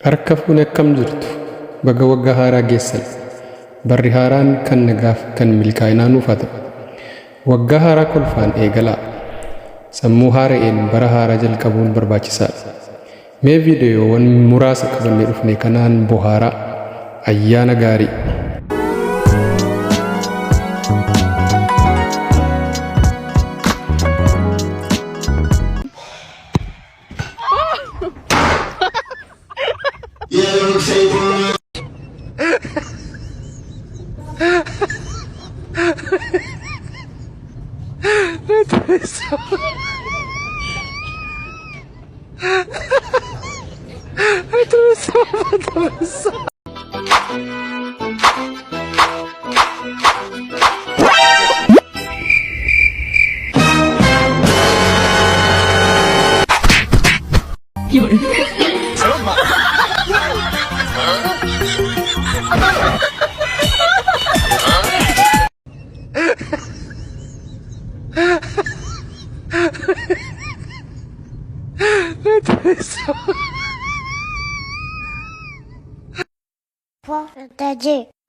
Harka fuune akkam jirtu baga waggaa haaraa geessan barri haaraan kan nagaaf kan milkaa'inaa nuuf haa ta'u. Waggaa haaraa kolfaan eegalaa sammuu haara'een bara haaraa jalqabuun barbaachisaadha. Mee viidiyoowwan muraasa qabannee dhufne kanaan bohaaraa ayyaana gaarii.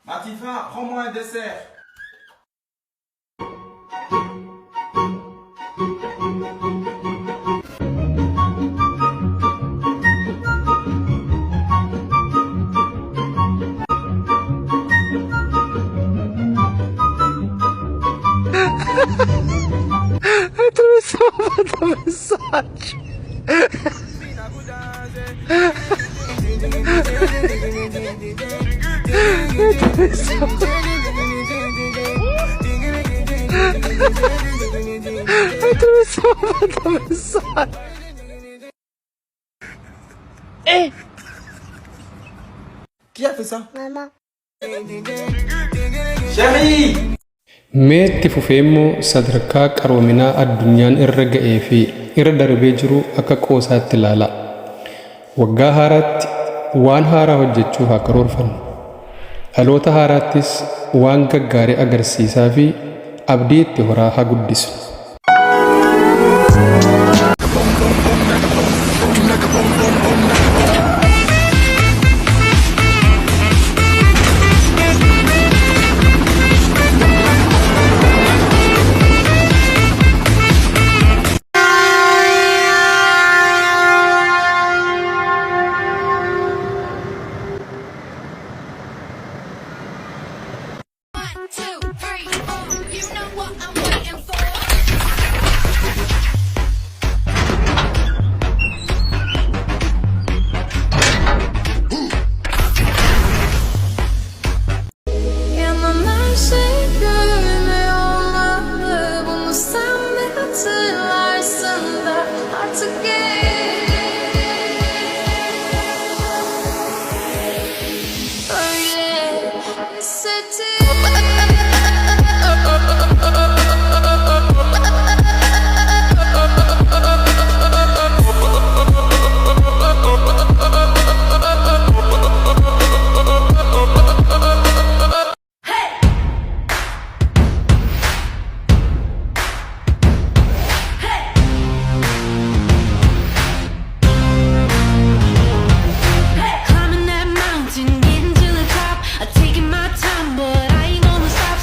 Matifa, prends-moi un dessert. Qui a fait ça? Maman. Chérie! Mee itti fufee immoo sadarkaa qaroominaa addunyaan irra ga'ee fi irra darbee jiru akka qoosaatti ilaalaa. Waggaa haaraatti waan haaraa hojjechuuf haa karoorfannu. Dhaloota haaraattis waan gaggaarii agarsiisaa fi abdii itti horaa haa guddisnu.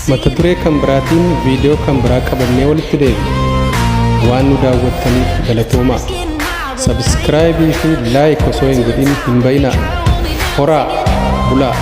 Mata duree kan biraatiin viidiyoo kan biraa qabannee walitti deebina. Waan nu daawwattaniif galatoomaa. Sabskraayibii fi laayik osoo hin godhin hin bayinaa. Horaa bulaa.